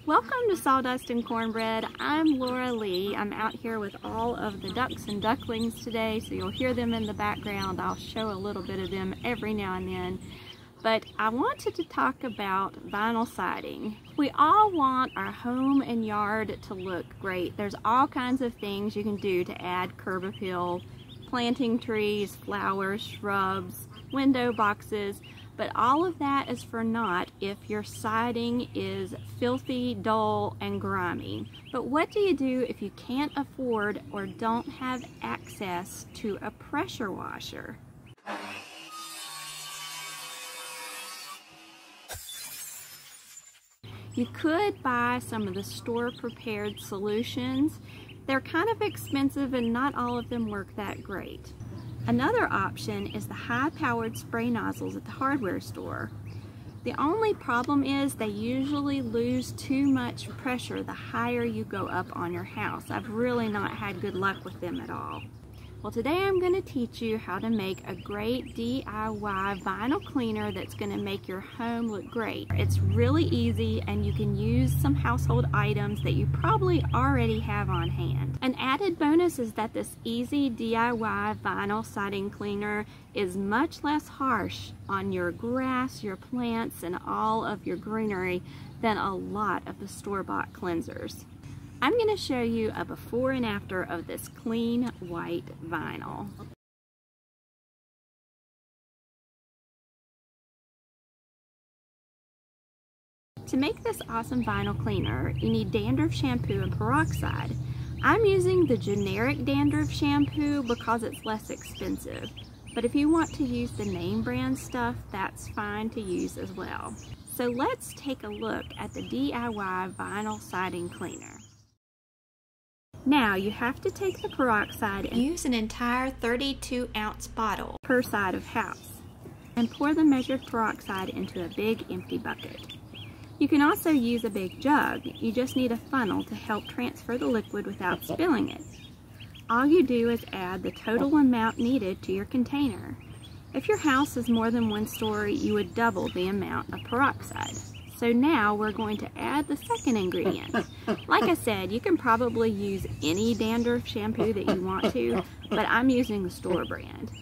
Welcome to Sawdust and Cornbread. I'm Laura Lee. I'm out here with all of the ducks and ducklings today, so you'll hear them in the background. I'll show a little bit of them every now and then. But I wanted to talk about vinyl siding. We all want our home and yard to look great. There's all kinds of things you can do to add curb appeal, planting trees, flowers, shrubs, window boxes, but all of that is for naught if your siding is filthy, dull, and grimy. But what do you do if you can't afford or don't have access to a pressure washer? You could buy some of the store-prepared solutions. They're kind of expensive and not all of them work that great. Another option is the high-powered spray nozzles at the hardware store. The only problem is they usually lose too much pressure the higher you go up on your house. I've really not had good luck with them at all. Well, today I'm going to teach you how to make a great DIY vinyl cleaner that's going to make your home look great. It's really easy and you can use some household items that you probably already have on hand. An added bonus is that this easy DIY vinyl siding cleaner is much less harsh on your grass, your plants, and all of your greenery than a lot of the store-bought cleansers. I'm going to show you a before and after of this clean white vinyl. To make this awesome vinyl cleaner, you need dandruff shampoo and peroxide. I'm using the generic dandruff shampoo because it's less expensive. But if you want to use the name brand stuff, that's fine to use as well. So let's take a look at the DIY vinyl siding cleaner. Now you have to take the peroxide and use an entire 32-ounce bottle per side of house and pour the measured peroxide into a big empty bucket. You can also use a big jug. You just need a funnel to help transfer the liquid without spilling it. All you do is add the total amount needed to your container. If your house is more than one story, you would double the amount of peroxide. So now we're going to add the second ingredient. Like I said, you can probably use any dandruff shampoo that you want to, but I'm using the store brand.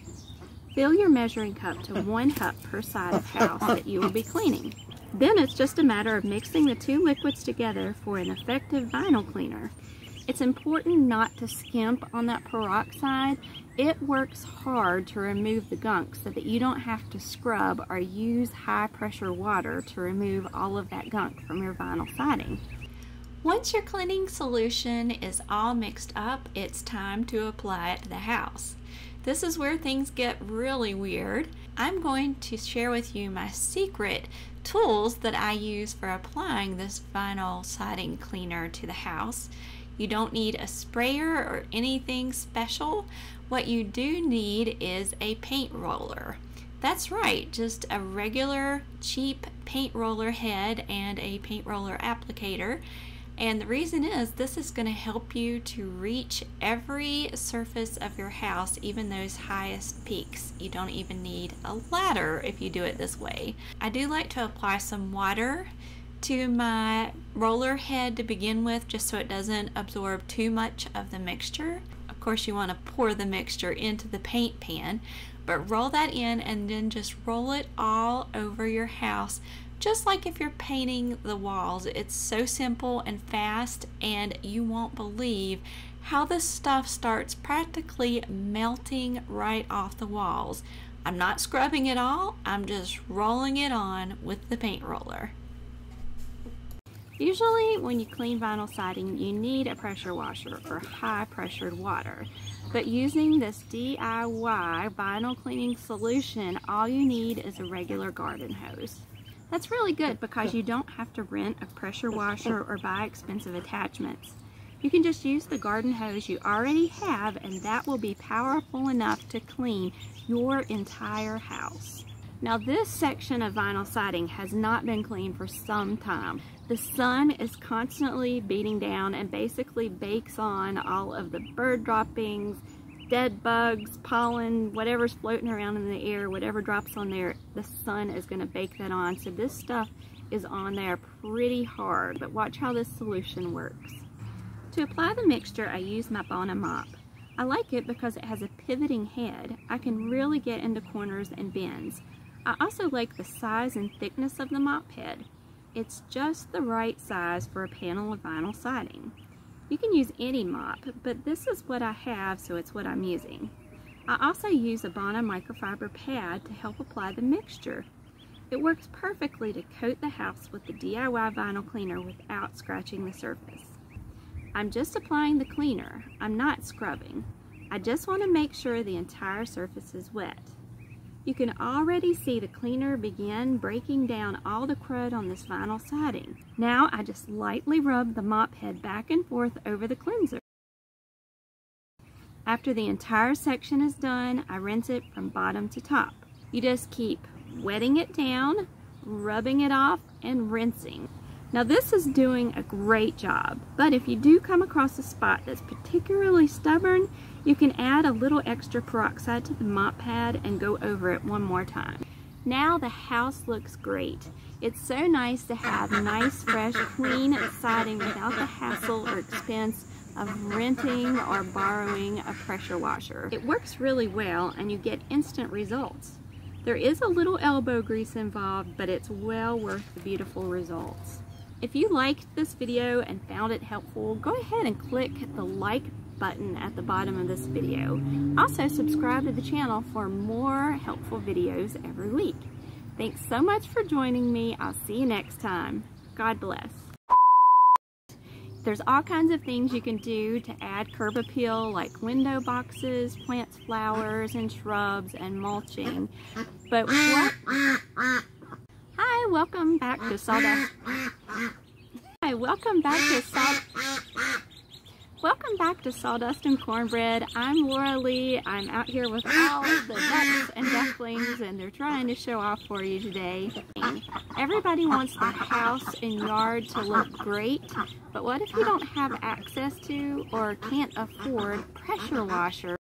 Fill your measuring cup to 1 cup per side of house that you will be cleaning. Then it's just a matter of mixing the two liquids together for an effective vinyl cleaner. It's important not to skimp on that peroxide. It works hard to remove the gunk so that you don't have to scrub or use high pressure water to remove all of that gunk from your vinyl siding. Once your cleaning solution is all mixed up, it's time to apply it to the house. This is where things get really weird. I'm going to share with you my secret tools that I use for applying this vinyl siding cleaner to the house. You don't need a sprayer or anything special. What you do need is a paint roller. That's right, just a regular cheap paint roller head and a paint roller applicator. And the reason is this is going to help you to reach every surface of your house, even those highest peaks. You don't even need a ladder if you do it this way. I do like to apply some water to my roller head to begin with, just so it doesn't absorb too much of the mixture. Of course, you want to pour the mixture into the paint pan, but roll that in and then just roll it all over your house, just like if you're painting the walls. It's so simple and fast, and you won't believe how this stuff starts practically melting right off the walls. I'm not scrubbing it all, I'm just rolling it on with the paint roller. Usually when you clean vinyl siding, you need a pressure washer or high pressured water. But using this DIY vinyl cleaning solution, all you need is a regular garden hose. That's really good because you don't have to rent a pressure washer or buy expensive attachments. You can just use the garden hose you already have, and that will be powerful enough to clean your entire house. Now this section of vinyl siding has not been cleaned for some time. The sun is constantly beating down and basically bakes on all of the bird droppings, dead bugs, pollen, whatever's floating around in the air, whatever drops on there, the sun is going to bake that on. So this stuff is on there pretty hard, but watch how this solution works. To apply the mixture, I use my Bona mop. I like it because it has a pivoting head. I can really get into corners and bends. I also like the size and thickness of the mop head. It's just the right size for a panel of vinyl siding. You can use any mop, but this is what I have, so it's what I'm using. I also use a Bona microfiber pad to help apply the mixture. It works perfectly to coat the house with the DIY vinyl cleaner without scratching the surface. I'm just applying the cleaner. I'm not scrubbing. I just want to make sure the entire surface is wet. You can already see the cleaner begin breaking down all the crud on this vinyl siding. Now I just lightly rub the mop head back and forth over the cleanser. After the entire section is done, I rinse it from bottom to top. You just keep wetting it down, rubbing it off, and rinsing. Now this is doing a great job, but if you do come across a spot that's particularly stubborn, you can add a little extra peroxide to the mop pad and go over it one more time. Now the house looks great. It's so nice to have nice, fresh, clean siding without the hassle or expense of renting or borrowing a pressure washer. It works really well and you get instant results. There is a little elbow grease involved, but it's well worth the beautiful results. If you liked this video and found it helpful, go ahead and click the like button at the bottom of this video. Also, subscribe to the channel for more helpful videos every week. Thanks so much for joining me. I'll see you next time. God bless. There's all kinds of things you can do to add curb appeal, like window boxes, plants, flowers, and shrubs, and mulching. But what? Hi, welcome back to Sawdust. Hi, welcome back to Sawdust and Cornbread. I'm Laura Lee. I'm out here with all of the ducks and ducklings, and they're trying to show off for you today. Everybody wants their house and yard to look great, but what if you don't have access to or can't afford pressure washer?